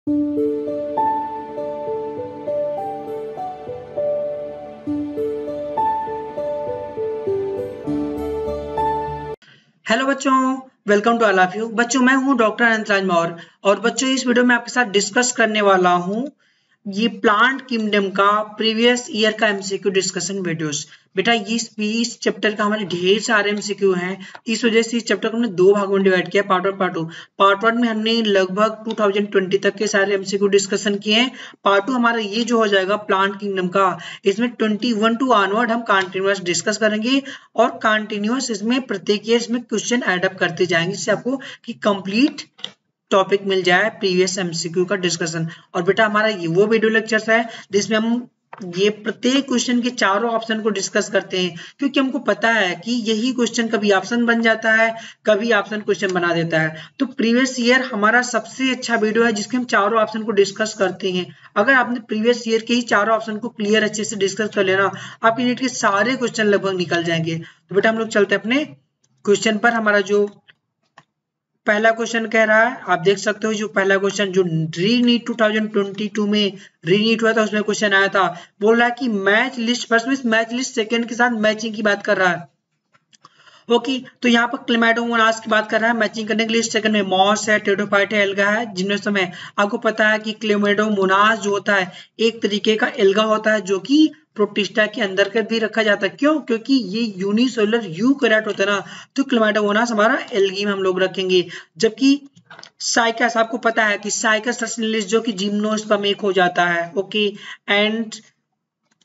Hello बच्चों, welcome to all of you. बच्चों, मैं हूं डॉक्टर अनंतराज मौर्य और बच्चों इस वीडियो में आपके साथ डिस्कस करने वाला हूं ये प्लांट किंगडम का प्रीवियस ईयर का एमसीक्यू डिस्कशन वीडियोस। बेटा इस चैप्टर का हमारे ढेर सारे एमसीक्यू हैं, इस वजह से इस चैप्टर को हमने दो भागों में डिवाइड किया, part one part two. Part one में हमने लगभग 2020 तक के सारे एमसीक्यू डिस्कशन किए हैं। पार्ट टू हमारा ये जो हो जाएगा प्लांट किंगडम का, इसमें 21 टू ऑनवर्ड हम कंटिन्यूअस डिस्कस करेंगे और कंटिन्यूअस इसमें प्रत्येक ईयर इसमें क्वेश्चन ऐड अप करते जाएंगे, जिससे आपको कि कंप्लीट टॉपिक मिल जाए प्रीवियस एमसीक्यू का डिस्कशन। और बेटा हमारा ये वो वीडियो लेक्चर्स है जिसमें हम ये प्रत्येक क्वेश्चन के चारों ऑप्शन को डिस्कस करते हैं, क्योंकि हमको पता है कि यही क्वेश्चन कभी ऑप्शन बन जाता है, कभी ऑप्शन क्वेश्चन बना देता है। तो प्रीवियस ईयर हमारा सबसे अच्छा वीडियो है जिसके हम चारों ऑप्शन को डिस्कस करते हैं। अगर आपने प्रीवियस ईयर के ही चारों ऑप्शन को क्लियर अच्छे से डिस्कस कर लेना, आपके नीट के सारे क्वेश्चन लगभग निकल जाएंगे। तो बेटा हम लोग चलते हैं अपने क्वेश्चन पर। हमारा जो पहला क्वेश्चन कह रहा है, आप देख सकते हो जो पहला क्वेश्चन जो रीनीट 2022 में रीनीट हुआ था उसमें क्वेश्चन आया था, बोल रहा है कि मैच लिस्ट फर्स्ट में मैच लिस्ट सेकंड के साथ मैचिंग की बात कर रहा है। ओके, तो यहाँ पर क्लेमाइडोमोनास की बात कर रहा है मैचिंग करने के लिए। सेकंड में मॉस है, टेरिडोफाइट है, एल्गा है। जिनमें समय आपको पता है कि क्लेमाइडोमोनास जो होता है एक तरीके का एल्गा होता है जो कि प्रोटिस्टा के अंदर कर भी रखा जाता है। क्यों? क्योंकि ये यूनिसेलुलर यूकैरियोट होता है ना, तो क्लेमाइडोमोनास हमारा एल्गी में हम लोग रखेंगे। जबकि साइकस, आपको पता है कि साइकस सस्टेनेलिस जो कि जिम्नोस्पर्म एक हो जाता है। ओके, एंड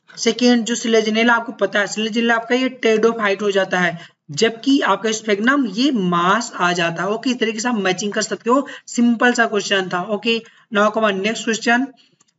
सेकेंड जो सिलेजिनेला, आपको पता है सिलेजिनेला आपका ये टेरिडोफाइट हो जाता है, जबकि आपका स्फेग्नम ये मास आ जाता है। ओके, इस तरीके से आप मैचिंग कर सकते हो। सिंपल सा क्वेश्चन था। Okay, now come on next question.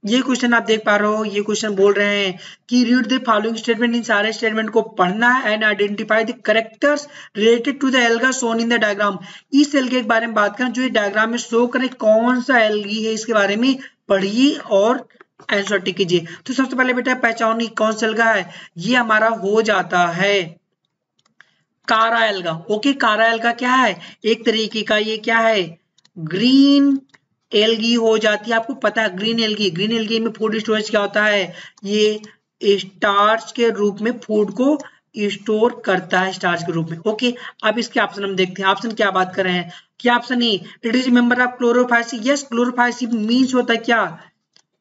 ये क्वेश्चन आप देख पा रहे हो, ये क्वेश्चन बोल रहे हैं कि रीड द फॉलोइंग स्टेटमेंट, इन सारे स्टेटमेंट को पढ़ना है and identify the characters related to the alga shown in the diagram. इस एल्गे के बारे में बात करें जो ये डायग्राम में शो करे, कौन सा एल्गी है इसके बारे में पढ़िए और आंसर टिक कीजिए। तो सबसे पहले बेटा पहचानिए कौन सा एल्गा है, ये हमारा हो जाता है कारा एल्गा। ओके, कारा एल्गा क्या है, एक तरीके का ये क्या है ग्रीन एल्गी हो जाती है। आपको पता है ग्रीन एल्गी में फूड स्टोरेज क्या होता है, ये स्टार्च के रूप में फूड को स्टोर करता है, स्टार्च के रूप में। ओके, अब इसके ऑप्शन हम देखते हैं। ऑप्शन क्या बात कर रहे हैं, क्या option A it is member of Chlorophyceae. Yes, Chlorophyceae means होता है क्या,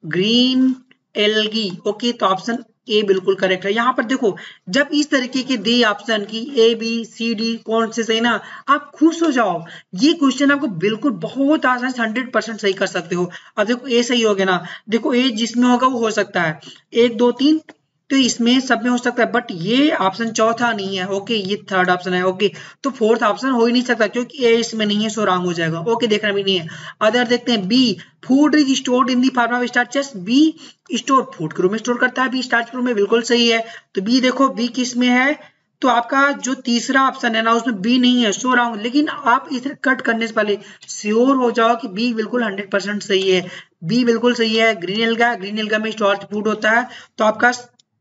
ग्रीन एल्गी। ओके, तो ऑप्शन ए बिल्कुल करेक्ट है। यहाँ पर देखो जब इस तरीके के दे ऑप्शन की ए बी सी डी कौन से सही ना, आप खुश हो जाओ। ये क्वेश्चन आपको बिल्कुल बहुत आसान से 100% सही कर सकते हो। अब देखो ए सही हो गया ना, देखो ए जिसमें होगा वो हो सकता है 1 2 3, तो इसमें सब में हो सकता है, बट ये ऑप्शन चौथा नहीं है। ओके, ये थर्ड ऑप्शन है। ओके, तो फोर्थ ऑप्शन हो ही नहीं सकता क्योंकि ए इसमें नहीं है, सो रॉन्ग हो जाएगा। ओके, देखना भी नहीं है। अदर देखते हैं B, food is stored in the form of starches. B store food के रूप में स्टोर करता है, बी स्टार्च के रूप में, बिल्कुल सही है। तो बी देखो बी किस में है, तो आपका जो तीसरा ऑप्शन है ना उसमें बी नहीं है, सो रॉन्ग। लेकिन आप इसे कट करने से पहले श्योर हो जाओ कि बी बिल्कुल 100% सही है। बी बिल्कुल सही है, ग्रीन एल्गा में स्टार्च फूड होता है। तो आपका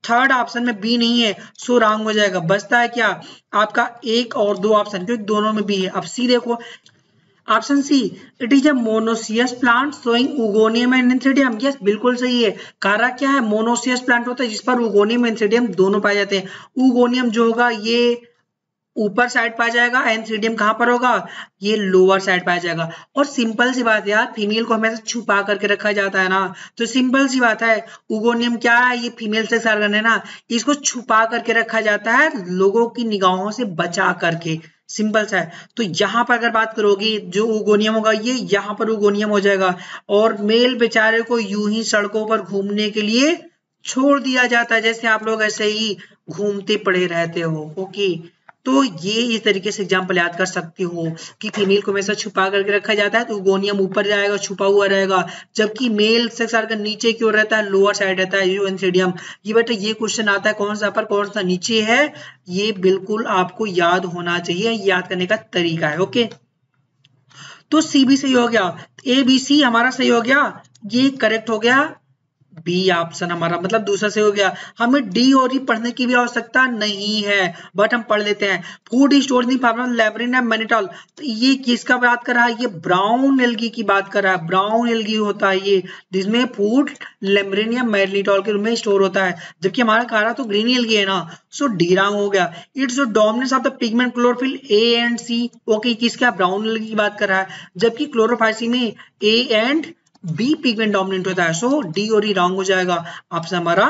थर्ड ऑप्शन में बी नहीं है, सो रॉन्ग हो जाएगा। बचता है क्या आपका एक और दो ऑप्शन, क्योंकि दोनों में बी है। अब सी देखो, option C it is a monoecious plant showing oogonium and antheridium. Yes, बिल्कुल सही है। कारा क्या है, मोनोसियस प्लांट होता है जिस पर उगोनियम एंथ्रेडियम दोनों पाए जाते हैं। उगोनियम जो होगा ये ऊपर साइड पाया जाएगा, एंथ्रेडियम कहां पर होगा, ये लोअर साइड पाया जाएगा। और सिंपल सी बात है यार, फीमेल को हमेशा छुपा करके रखा जाता है ना, तो सिंपल सी बात है उगोनियम क्या है, ये फीमेल सेक्स ऑर्गन है ना, इसको छुपा करके रखा जाता है लोगों की निगाहों से बचा करके। सिंपल सा है। तो यहाँ पर अगर बात करोगी जो उगोनियम होगा ये यहाँ पर उगोनियम हो जाएगा, और मेल बेचारे को यूं ही सड़कों पर घूमने के लिए छोड़ दिया जाता है, जैसे आप लोग ऐसे ही घूमते पड़े रहते हो। ओके, तो ये इस तरीके से एग्जाम्पल याद कर सकते हो कि फीमेल को हमेशा छुपा करके रखा जाता है, तो उगोनियम ऊपर जाएगा छुपा हुआ रहेगा, जबकि मेल सेक्स ऑर्गन नीचे की ओर रहता है, लोअर साइड रहता है जो एंथ्रेडियम। ये बेटा ये क्वेश्चन आता है कौन सा पर कौन सा नीचे है, ये बिल्कुल आपको याद होना चाहिए, याद करने का तरीका है। ओके, तो सी भी सही हो गया, ए बी सी हमारा सही हो गया, ये करेक्ट हो गया बी ऑप्शन हमारा मतलब दूसरा से हो गया। हमें डी और ई पढ़ने की भी आवश्यकता नहीं है, बट हम पढ़ लेते हैं। Food storage in form of laminarin and mannitol, तो ये किसका बात कर रहा है? ये ब्राउन एल्गी की बात कर रहा है। ब्राउन एल्गी होता है ये, जिसमें फूड लैब्रिन या मैनिटॉल के रूप में स्टोर होता है, जबकि हमारा कह रहा तो ग्रीन एल्गी है ना, सो डी रॉन्ग हो गया। It's dominance of the pigment chlorophyll A and C, okay किसका? ब्राउन एल्गी की बात कर रहा है, जबकि क्लोरोफाइसी में A and B pigment dominant होता है। सो डी और ई रॉन्ग हो जाएगा, ऑप्शन हमारा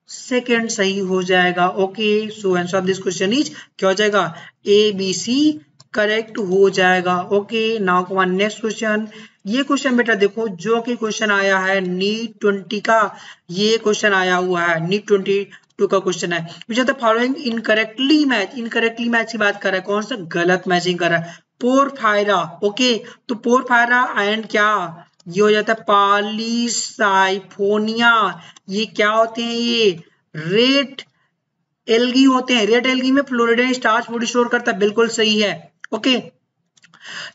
सेकंड सही हो जाएगा। Okay, so answer of this question is क्या हो जाएगा? ए बी सी करेक्ट हो जाएगा। Okay, now come on next question. ये क्वेश्चन बेटा देखो, जो कि क्वेश्चन आया है नीट 20 का, ये क्वेश्चन आया हुआ है नीट 22 का क्वेश्चन है। Which are the following incorrectly match, incorrectly match की बात कर रहा है, कौन सा गलत मैचिंग कर रहा है? पोरफायरा, ओके, तो पोरफायरा एंड क्या ये हो जाता है? पॉलीसाइफोनिया। ये क्या होते हैं? ये रेड एल्गी होते हैं। रेड एल्गी में फ्लोरिडेन स्टार्च फूड स्टोर करता है, बिल्कुल सही है। ओके,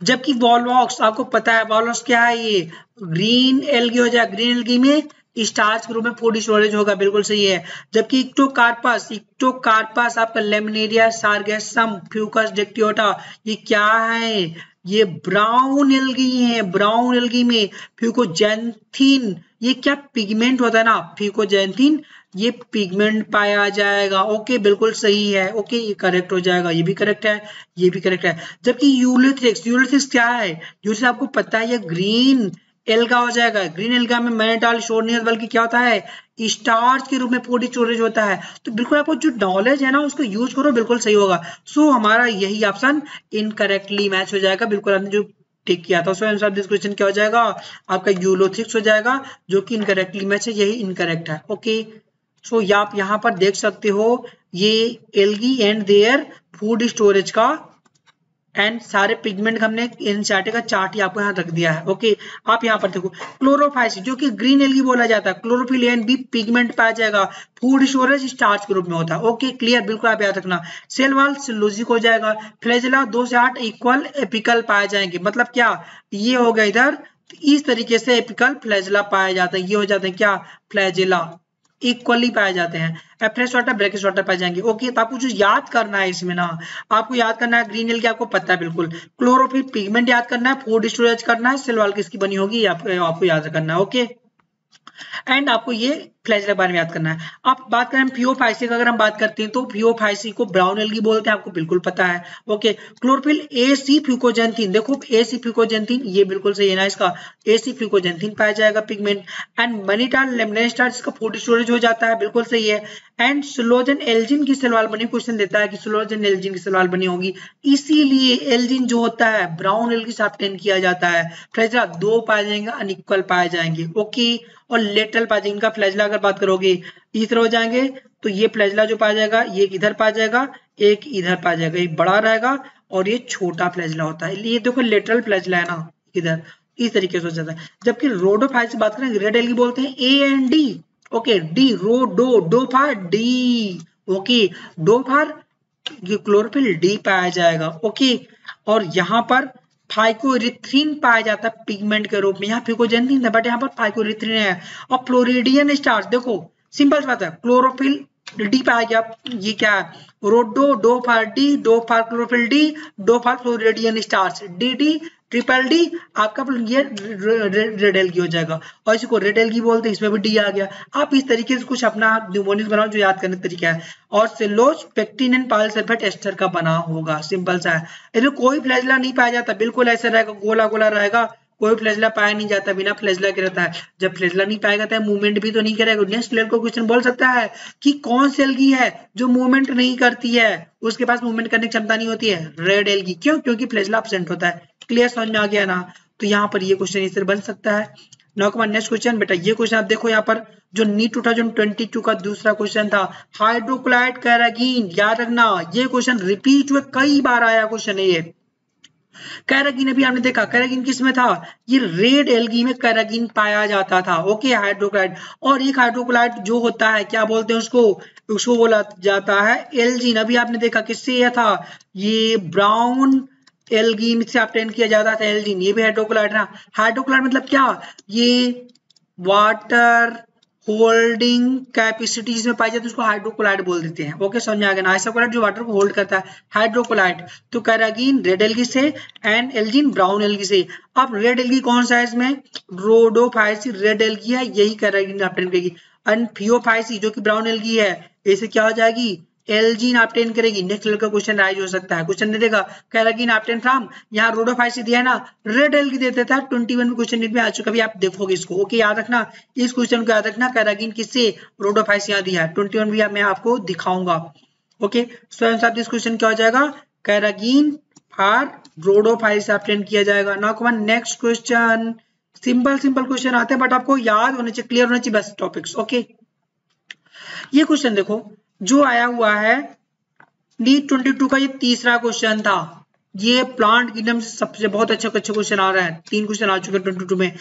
जबकि वॉलवॉक्स आपको पता है, वॉलवॉक्स क्या है? ये ग्रीन एल्गी हो जाए, ग्रीन एल्गी में स्टार्च के रूप में फूड स्टोरेज होगा, बिल्कुल सही है। जबकि इक्टोकार्पस, इक्टोकार्पस आपका लेमिनेरिया सार्गेसम फ्यूकस डेक्टियोटा, ये क्या है? ये ब्राउन एल्गी है। ब्राउन एल्गी में फ्यूकोजैंथिन, ये क्या पिगमेंट होता है ना, फ्यूकोजैंथिन, ये पिगमेंट पाया जाएगा। ओके, बिल्कुल सही है। ओके, ये करेक्ट हो जाएगा, ये भी करेक्ट है, ये भी करेक्ट है। जबकि यूलिथ्रिक्स, यूलिथ्रिक्स क्या है? यूलिथ्रिक्स आपको पता है, ये ग्रीन एल्गा हो जाएगा। ग्रीन एल्गा में मैनिटॉल स्टोर नहीं होता, बल्कि क्या होता है? स्टार्च के रूप में फूड स्टोरेज होता है। तो बिल्कुल आपको जो नॉलेज है ना, उसको यूज करो, बिल्कुल सही होगा। सो हमारा यही ऑप्शन इनकरेक्टली मैच हो जाएगा, बिल्कुल हमने जो टिक किया था। So answer of this question क्या हो जाएगा? आपका यूलोथ्रिक्स हो जाएगा, जो कि इनकरेक्टली मैच है, यही इनकरेक्ट है। ओके, सो आप यहाँ पर देख सकते हो, ये algae and their food storage का एंड सारे पिगमेंट हमने एनसीईआरटी का चार्ट ही आपको यहाँ रख दिया है। ओके, आप यहाँ पर देखो, क्लोरोफाइस जो कि ग्रीन एल्गी बोला जाता है, क्लोरोफिल एंड बी पिगमेंट पाया जाएगा, फूड स्टोरेज स्टार्च के रूप में होता है। ओके, क्लियर, बिल्कुल आप याद रखना। सेल वॉल सेलुलोजिक हो जाएगा। फ्लैजेला 2 से 8 इक्वल एपिकल पाए जाएंगे, मतलब क्या? ये हो गया इधर, इस तरीके से एपिकल फ्लैजेला पाया जाता है, ये हो जाते हैं क्या? फ्लैजेला इक्वली पाए जाते हैं। एफ्रेस वाटर ब्रैकिस वाटर पाए जाएंगे। ओके, तो आपको जो याद करना है इसमें ना, आपको याद करना है ग्रीन एल्गी आपको पता है बिल्कुल, क्लोरोफिल पिगमेंट याद करना है, फूड स्टोरेज करना है, सेल वॉल किसकी बनी होगी आपको याद करना है। ओके, एंड आपको ये फ्लैजेला के बारे में याद करना है। आप बात करें फियोफाइसी की, अगर हम बात करते हैं तो फियोफाइसी को ब्राउन एल्गी बोलते हैं, आपको बिल्कुल पता है। Okay, chlorophyll A C fucoxanthin, देखो ए सी फ्यूकोजेंथिन, ये बिल्कुल सही है ना, इसका ए सी फ्यूकोजेंथिन पाया जाएगा पिगमेंट। एंड मैनिटॉल लेमिनेस्टार, इसका फूड स्टोरेज हो जाता है, बिल्कुल सही है। एंड सिलोजन एल्जिन की सेल वॉल बनी, क्वेश्चन देता है कि सिलोजन एल्जिन की सेल वॉल बनी होगी, इसीलिए एल्जिन जो होता है ब्राउन एल्गी से ऑब्टेन किया जाता है। फ्लैजेला 2 पाए जाएंगे, अनइक्वल पाए जाएंगे। ओके, और लेटरल पाए जाएंगे। इनका फ्लैजेला अगर बात करोगे इधर हो जाएंगे, तो ये फ्लैजेला जो पाया जाएगा, ये इधर पाया जाएगा, एक इधर पाया जाएगा, एक बड़ा रहेगा और ये छोटा फ्लैजेला होता है। ये देखो लेटरल फ्लैजेला है ना, इधर इस तरीके से हो जाता है। जबकि रोडोफाइल से बात करें, रेड एल्गी बोलते हैं A and D. Okay, D do for D. Okay, do for chlorophyll D पाया जाएगा। ओके, और यहाँ पर फाइकोरिथ्रिन पाया जाता है पिगमेंट के रूप में, यहाँ फिकोजेंथिन था बट यहाँ पर फाइकोरिथ्रिन है। और फ्लोरिडियन स्टार्च, देखो सिंपल बात है, क्लोरोफिल डी पाया गया, ये क्या है? Rhodo do for D, do for chlorophyll D, do for floridean starch, D D triple D, आपका ये रेड एल्गी हो जाएगा। और इसी को रेड एल्गी बोलते हैं, इसमें भी डी आ गया। आप इस तरीके से कुछ अपना न्यूमोनिक्स बनाओ जो याद करने का तरीका है। और सेलोज पेक्टिन एंड पायलसल्फेट एस्टर का बना होगा, सिंपल सा है। इसमें कोई फ्लैजेला नहीं पाया जाता, बिल्कुल ऐसा रहेगा, गोला गोला रहेगा, कोई फ्लैजेला पाया नहीं जाता, बिना फ्लैजेला के रहता है। जब फ्लैजेला नहीं पाया जाता है, मूवमेंट भी तो नहीं करेगा। नेक्स्ट लेवल को क्वेश्चन बोल सकता है कि कौन सी एल्गी है जो मूवमेंट नहीं करती है, उसके पास मूवमेंट करने की क्षमता नहीं होती है? Red algae. क्यों? क्योंकि फ्लैजेला एब्सेंट होता है। क्लियर, समझ में आ गया ना? तो यहाँ पर ये क्वेश्चन इस तरह बन सकता है। Now come on next question. बेटा ये क्वेश्चन आप देखो, यहाँ पर जो नीट 2022 का दूसरा क्वेश्चन था, हाइड्रोक्लोराइड कैरागीन, याद रखना ये क्वेश्चन रिपीट हुए, कई बार आया क्वेश्चन है ये। कैरागीन अभी हमने देखा, कैरागीन किस में था? ये रेड एल्गी में कैरागीन पाया जाता था। Okay, hydrochloride. और एक हाइड्रोक्लोराइड जो होता है, क्या बोलते हैं उसको? उसको बोला जाता है एल्जीन। अभी आपने देखा किससे यह था? ये ब्राउन एल्गी से ऑब्टेन किया जाता था एल्जीन, ये भी हाइड्रोक्लोराइड ना। हाइड्रोक्लोराइड मतलब क्या? ये वाटर होल्डिंग कैपेसिटी जिसमें पाई जाती है उसको हाइड्रोक्लोराइड बोल देते हैं। ओके, समझ में आ गया ना। आइसोक्लोराइड जो वाटर को होल्ड करता है, हाइड्रोक्लोराइड। तो कैरागीन रेड एल्गी से एंड एल्जीन ब्राउन एल्गी से। अब रेड एल्गी कौन सा है इसमें? रोडोफाइसी रेड एल्गी है, यही कैरागीन ऑब्टेन करेगी। एंड फियोफाइसी जो कि ब्राउन एल्गी है, इसे क्या हो जाएगी? एल्जीन ऑब्टेन करेगी। नेक्स्ट लेवल का क्वेश्चन राइज हो सकता है। क्वेश्चन दे देगा कैरागीन ऑब्टेन फ्रॉम, यहाँ रोडोफाइसी दिया है ना, रेड एल्गी दे देता है। 21 में क्वेश्चन में आ चुका, अभी आप देखोगे इसको। ओके, याद रखना इस क्वेश्चन को, याद रखना कैरागीन किससे? रोडोफाइसी यहाँ दिया है। 21 भी मैं आपको दिखाऊंगा। Okay, so answer of this question क्या हो जाएगा? कैरागीन फॉर रोडोफाइसी ऑब्टेन किया जाएगा। Now come next question. Simple question आते हैं, बट आपको याद होने चाहिए, क्लियर होने चाहिए बस टॉपिक्स। ओके, ये क्वेश्चन देखो जो आया हुआ है नीट 22 का, ये तीसरा क्वेश्चन था। ये प्लांट किंगडम से सबसे बहुत अच्छे क्वेश्चन आ रहा है। 3 क्वेश्चन आ चुके हैं 22 में।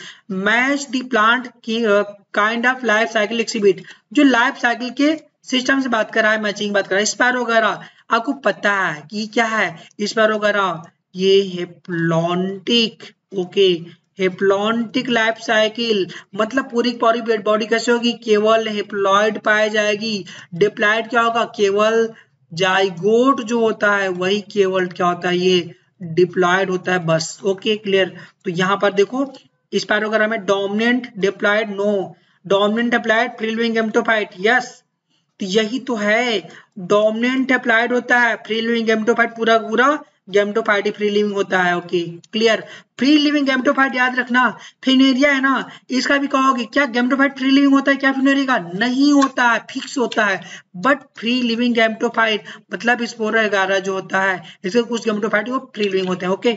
मैच द प्लांट की kind of life cycle exhibit, जो लाइफ साइकिल के सिस्टम से बात कर रहा है, मैचिंग बात कर रहा है। स्पैरो वगैरह आपको पता है कि क्या है स्पैरो वगैरह? ये haplontic. Okay, haplontic life cycle मतलब पूरी बॉडी कैसे होगी? केवल हेप्लॉइड पाई जाएगी। डिप्लॉइड क्या होगा? केवल जाइगोट जो होता है वही केवल क्या होता है? ये डिप्लॉइड होता है बस। Okay, clear. तो यहाँ पर देखो स्पैरोग्राम में dominant diploid, no. Dominant diploid, free living gametophyte, yes. तो यही तो है, डोमिनेंट अप्लाइड होता है, फ्री लिविंग गैमेटोफाइट पूरा गैमेटोफाइट ही फ्री लिविंग होता है। Okay, clear. Free living gametophyte याद रखना, फ्यूनेरिया है ना, इसका भी कहोगे क्या गैमेटोफाइट फ्री लिविंग होता है क्या? फ्यूनेरिया का नहीं होता है, फिक्स होता है। बट फ्री लिविंग गैमेटोफाइट मतलब स्पोरा 11 जो होता है, इसके कुछ गैमेटोफाइट वो फ्री लिविंग होते हैं। ओके,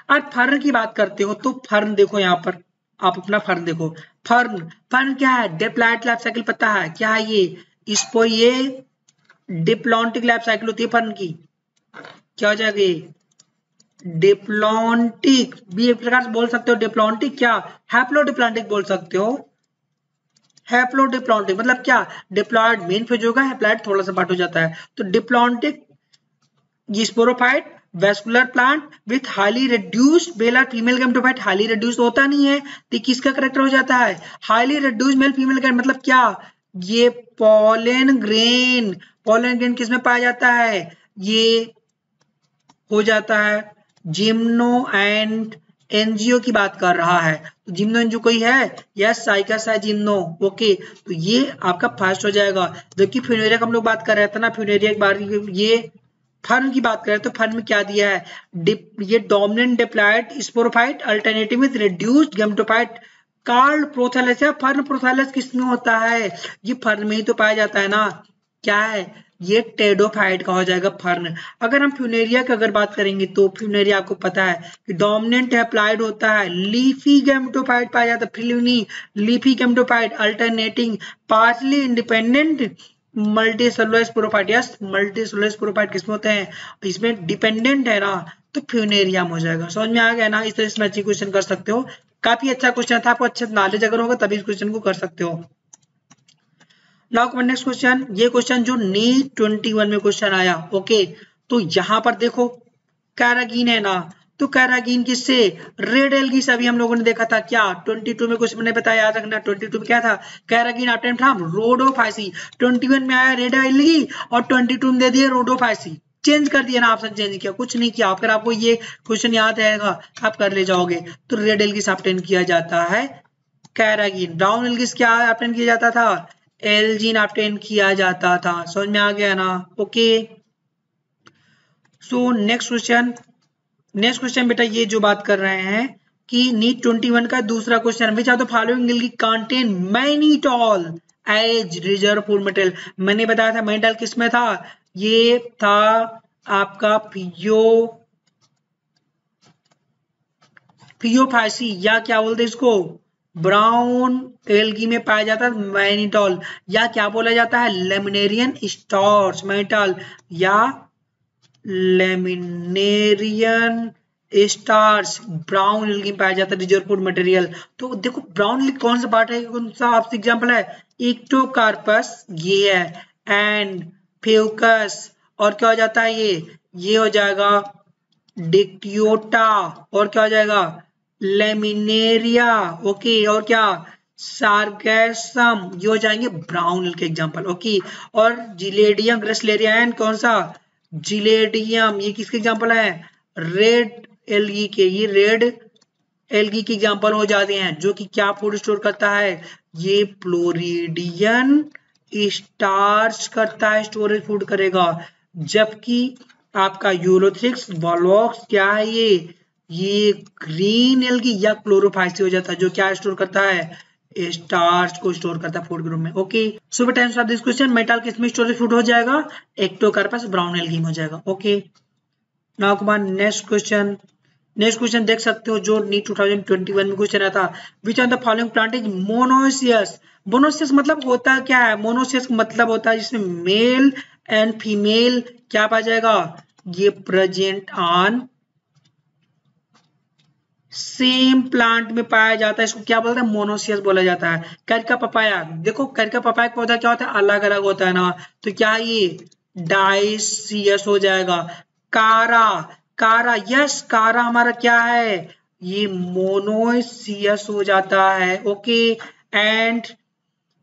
और फर्न की बात करते हो तो फर्न देखो, यहाँ पर आप अपना फर्न देखो। फर्न क्या है? डिप्लॉइड लाइफ साइकिल पता है क्या है? ये इसको ये डिप्लॉन्टिक लाइफ साइकिल होती है फर्न की। क्या हो जाएगा? डिप्लॉन्टिक भी एक प्रकार से बोल सकते हो। डिप्लॉन्टिक क्या? हैप्लोडिप्लॉन्टिक बोल सकते हो। हैप्लोडिप्लॉन्टिक मतलब क्या? डिप्लॉयड मेन फेज होगा, हैप्लॉइड थोड़ा सा पार्ट हो जाता है। तो डिप्लॉन्टिक ये sporophyte vascular plant with highly reduced male और फीमेल गैमेटोफाइट। हाईली रिड्यूस्ड होता नहीं है तो किसका करेक्टर हो जाता है? Highly reduced male female gametophyte मतलब क्या? ये पॉलन ग्रेन किसमें पाया जाता है? ये हो जाता है जिम्नो एंड एनजीओ की बात कर रहा है। तो जिम्नो एनजीओ कोई है? यस, साइकस है जिम्नो। ओके, तो ये आपका फर्स्ट हो जाएगा। जबकि फ्यूनेरिया का हम लोग बात कर रहे थे ना, फ्यूनेरिया के बारे में, ये फर्न की बात करें तो फर्न में क्या दिया है? ये dominant diploid sporophyte alternative with reduced gametophyte called prothallus. या फर्न प्रोथैलस किसमें होता है? ये फर्न में ही तो पाया जाता है ना। क्या है? ये टेडोफाइट का हो जाएगा फर्न। अगर हम फ्यूनेरिया की अगर बात करेंगे तो फ्यूनेरिया आपको पता है कि डोमिनेंट अप्लाइड होता है, लीफी गैमेटोफाइट पाया जाता है, free living leafy gametophyte alternating partly independent multicellular sporophyte. Yes, multicellular sporophyte किसमें होते हैं? इसमें डिपेंडेंट है ना, तो फ्यूनेरिया हो जाएगा। समझ में आ गया ना? इस तरह से मैचिंग क्वेश्चन कर सकते हो। काफी अच्छा क्वेश्चन था, आपको अच्छा नॉलेज अगर होगा तभी इस क्वेश्चन को कर सकते हो। नाउ नेक्स्ट क्वेश्चन, ये क्वेश्चन जो नीट 21 में क्वेश्चन आया। ओके, तो यहाँ पर देखो कैरागीन है ना, तो कैरागीन किससे? रेड एल्गी से अभी हम लोगों ने देखा था। क्या 22 में क्वेश्चन मैंने बताया, याद रखना। 22 में क्या था? कैरागीन ऑब्टेन फ्रॉम रोडोफाइसी। 21 में आया रेड एल्गी और 22 में दे दिए रोडोफाइसी। चेंज कर दिया ना, ऑप्शन चेंज किया, कुछ नहीं किया। अगर आपको ये क्वेश्चन याद रहेगा आप कर ले जाओगे। तो रेड एल्गी से ऑब्टेन किया जाता है कैरागीन। ब्राउन एल्गी से क्या ऑब्टेन किया जाता था? एल्जीन ऑब्टेन किया जाता था। समझ में आ गया ना? ओके, सो नेक्स्ट क्वेश्चन बेटा ये जो बात कर रहे हैं कि नीट 21 का दूसरा question, which are the following will contain mannitol as reserve food material. मैंने बताया था मैनिटॉल किसमें था? ये था आपका फियोफाइसी, या क्या बोलते इसको, ब्राउन एल्गी में पाया जाता है मैनिटॉल, या क्या बोला जाता है? लेमिनेरियन स्टार्च मैनिटॉल, या लेमिनेरियन स्टार्च ब्राउन एल्गी में पाया जाता है रिजर्व फूड मटेरियल। तो देखो ब्राउन एल्गी कौन सा पार्ट है, कौन सा आपसे एग्जांपल है? इक्टोकार्पस ये है, एंड फ्यूकस, और क्या हो जाता है? ये हो जाएगा डिक्टियोटा, और क्या हो जाएगा? लेमिनेरिया। ओके, और क्या? सार्गेसम, ये हो जाएंगे ब्राउन एल के एग्जाम्पल। ओके, और जिलेडियम ग्रेसलेरिया एंड कौन सा जिलेडियम, ये किसके एग्जाम्पल है रेड एल्गी के, ये रेड एल्गी के एग्जाम्पल हो जाते हैं जो कि क्या फूड स्टोर करता है, ये फ्लोरिडियन स्टार्च करता है, स्टोरेज फूड करेगा। जबकि आपका यूरोथ्रिक्स वॉलॉक्स क्या है, ये ग्रीन एल्गी या क्लोरोफाइसी हो जाता है जो क्या स्टोर करता है स्टार्च को स्टोर करता है फूड ग्रुप में। ओके, सो बेटा answer of this question metal किसमें स्टोरेज फूड हो जाएगा, एक्टोकार्पस ब्राउन एल्गी में हो जाएगा। Okay, now come on next question. Next question देख सकते हो जो नीट 2021 में क्वेश्चन आया था, which of the following plant is monoecious. Monoecious मतलब होता क्या है, मोनोसियस मतलब होता है जिसमें मेल एंड फीमेल क्या पाया जाएगा, ये प्रेजेंट ऑन सेम प्लांट में पाया जाता है, इसको क्या बोलते हैं मोनोसियस बोला जाता है। करिका पपाया, देखो करिका पपाया का पौधा क्या होता है, अलग अलग होता है ना, तो क्या ये डाइसियस हो जाएगा। कारा, कारा यस, कारा हमारा क्या है, ये मोनोसियस हो जाता है। ओके, एंड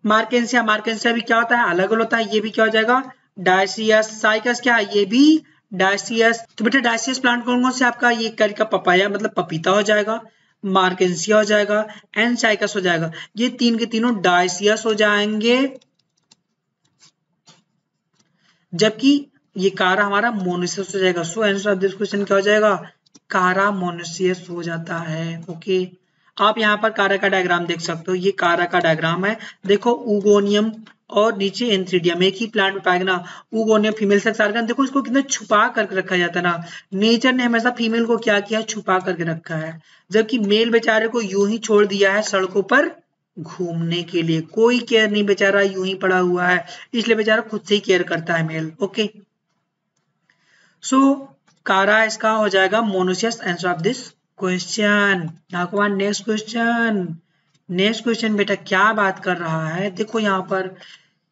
मार्केंसिया, मार्केंसिया भी क्या होता है अलग अलग होता है, ये भी क्या हो जाएगा डाइसियस। साइकस क्या है, ये भी डाइसियस। तो बेटा डाइसियस प्लांट कौन कौन से आपका, ये करिका पपाया मतलब पपीता हो जाएगा, मार्केंसिया हो जाएगा एंड साइकस हो जाएगा, ये तीन के तीनों डाइसियस हो जाएंगे। जबकि ये कारा हमारा मोनोसियस हो जाएगा। So answer of this question क्या हो जाएगा, कारा मोनोसियस हो जाता है। ओके, आप यहाँ पर कारा का डायग्राम देख सकते हो, ये कारा का डायग्राम है। देखो उगोनियम और नीचे एंथ्रीडियम एक ही प्लांट में पाएगा ना, उगोनियम फीमेल सेक्स ऑर्गन, देखो इसको कितना छुपा करके रखा जाता है ना, नेचर ने हमेशा फीमेल को क्या किया छुपा करके रखा है, जबकि मेल बेचारे को यूं ही छोड़ दिया है सड़कों पर घूमने के लिए, कोई केयर नहीं, बेचारा यूं ही पड़ा हुआ है, इसलिए बेचारा खुद से ही केयर करता है मेल। ओके, सो कारा इसका हो जाएगा monoecious answer of this question. Now next question. Next question बेटा क्या बात कर रहा है, देखो यहाँ पर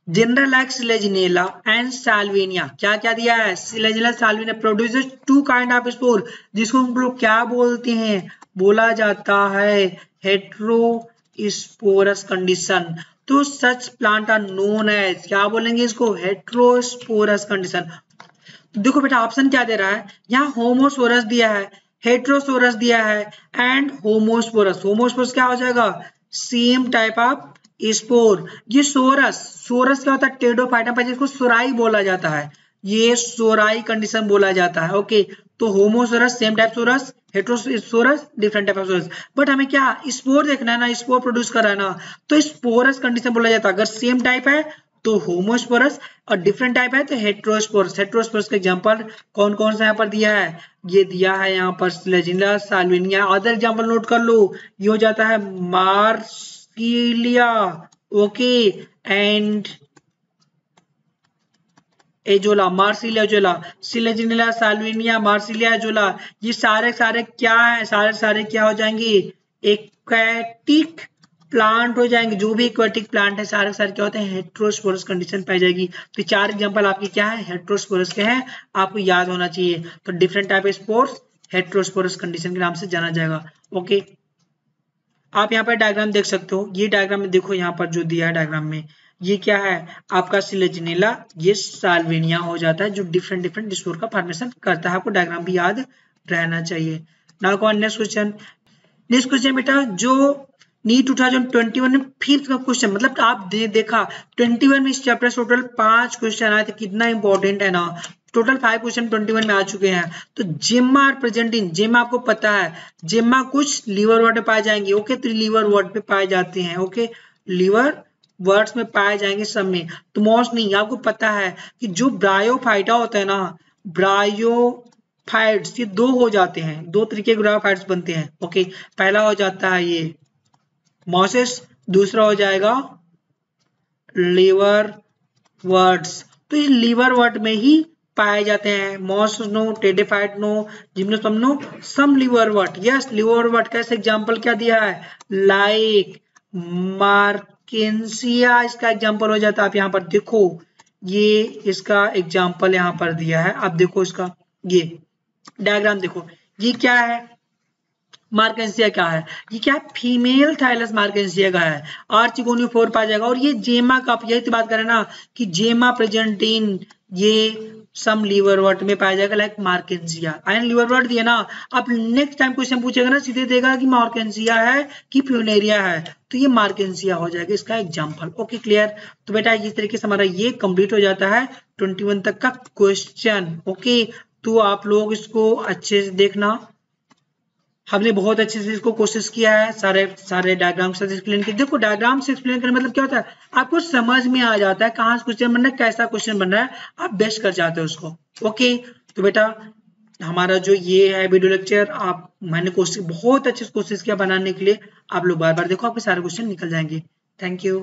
general like Selaginella and Salvinia, क्या क्या दिया है, Selaginella Salvinia produces two kind of spore, जिसको हम लोग क्या बोलते हैं, बोला जाता है हेट्रोस्पोरस कंडीशन। तो सच प्लांट आर नोन एज, क्या बोलेंगे इसको, हेट्रोस्पोरस कंडीशन। तो देखो बेटा ऑप्शन क्या दे रहा है, यहाँ होमोसोरस दिया है, हेट्रोसोरस दिया है एंड होमोस्पोरस। होमोस्पोरस क्या हो जाएगा, सेम टाइप ऑफ स्पोर। ये सोरस, सोरस क्या होता है टेडोफाइटा, जिसको सोराई बोला जाता है, ये सोराई कंडीशन बोला जाता है। ओके, तो homosorous same type sorus, heterosorous different type of sorus, but हमें क्या स्पोर देखना है ना, स्पोर प्रोड्यूस कर रहा है ना, तो स्पोरस कंडीशन बोला जाता है। अगर सेम टाइप है तो होमोस्पोरस और डिफरेंट टाइप है तो हेट्रोस्पोरस। हेट्रोस्पोरस का एग्जांपल कौन कौन सा यहाँ पर दिया है, ये दिया है यहाँ पर Selaginella Salvinia. Other example note कर लो, ये हो जाता है Marsilea, okay, and azolla, Marsilea azolla, Selaginella Salvinia, Marsilea azolla, ये सारे सारे क्या है, सारे सारे क्या हो जाएंगे एक्वेटिक प्लांट हो जाएंगे। जो भी एक्वेटिक प्लांट है सारे सारे क्या होते हैं हेट्रोस्पोरस कंडीशन पाई जाएगी। तो चार एग्जांपल आपके क्या है हेट्रोस्पोरस के हैं, आपको याद होना चाहिए। तो different type of spores heterosporous condition के नाम से जाना जाएगा। ओके, आप यहाँ पर डायग्राम देख सकते हो, ये डायग्राम में देखो यहाँ पर जो दिया है डायग्राम में, ये क्या है आपका सिलेजिनेला, ये साल्विनिया हो जाता है जो डिफरेंट डिफरेंट स्पोर का फॉर्मेशन करता है। आपको डायग्राम भी याद रहना चाहिए। Now come on next question. Next question बेटा जो नीट 2021 में फिफ्थ का क्वेश्चन, मतलब आप देखा 21 में इस चैप्टर से टोटल 5 क्वेश्चन आए थे, कितना इंपॉर्टेंट है ना, टोटल 5 क्वेश्चन 21 में आ चुके हैं। तो gemma are present in, gemma आपको पता है जेम्मा कुछ लीवर वर्ड में पाए जाएंगे। ओके, तो लीवर वर्ड पे पाए जाते हैं। ओके, लीवर वर्ड्स में पाए जाएंगे सब में। तो मोस्ट नहीं, आपको पता है कि जो ब्रायोफाइटा होता है ना, ब्रायोफाइट्स ये दो हो जाते हैं, दो तरीके के ब्रायोफाइट्स बनते हैं। ओके, पहला हो जाता है ये मॉसेस, दूसरा हो जाएगा लीवर वर्ड्स। तो ये लीवर वर्ड में ही पाए जाते हैं। Moss no, pteridophyte no, gymnosperm no, some liverwort. Yes, liverwort का एग्जांपल क्या दिया है, लाइक मार्केंसिया इसका एग्जांपल हो जाता है। आप यहाँ पर देखो ये इसका एग्जांपल यहाँ पर दिया है, आप देखो इसका ये डायग्राम देखो, ये क्या है मार्केंसिया क्या है, ये क्या है, फीमेल थाइलस मार्केंसिया का है, आर्चिगोनियोफोर पाया जाएगा। और ये जेमा का, यही तो बात करें ना कि जेमा प्रेजेंट इन ये सम लीवरवर्ट में पाया जाएगा, लाइक मार्केंसिया। आयन लीवरवर्ट दिया ना, अब नेक्स्ट टाइम क्वेश्चन पूछेगा ना, सीधे देगा कि मार्केंसिया है कि फ्यूनेरिया है, तो ये मार्केंसिया हो जाएगा इसका एग्जाम्पल। Okay clear. तो बेटा इस तरीके से हमारा ये कंप्लीट हो जाता है 21 तक का क्वेश्चन। ओके, तो आप लोग इसको अच्छे से देखना, हमने बहुत अच्छे से इसको कोशिश किया है, सारे डायग्राम से एक्सप्लेन किया। देखो डायग्राम से एक्सप्लेन करने मतलब क्या होता है, आपको समझ में आ जाता है कहाँ से क्वेश्चन बन रहा है, कैसा क्वेश्चन बन रहा है, आप बेस्ट कर जाते हो उसको। ओके, तो बेटा हमारा जो ये है वीडियो लेक्चर, आप मैंने कोशिश बहुत अच्छे से कोशिश किया बनाने के लिए, आप लोग बार बार देखो, आपके सारे क्वेश्चन निकल जाएंगे। Thank you.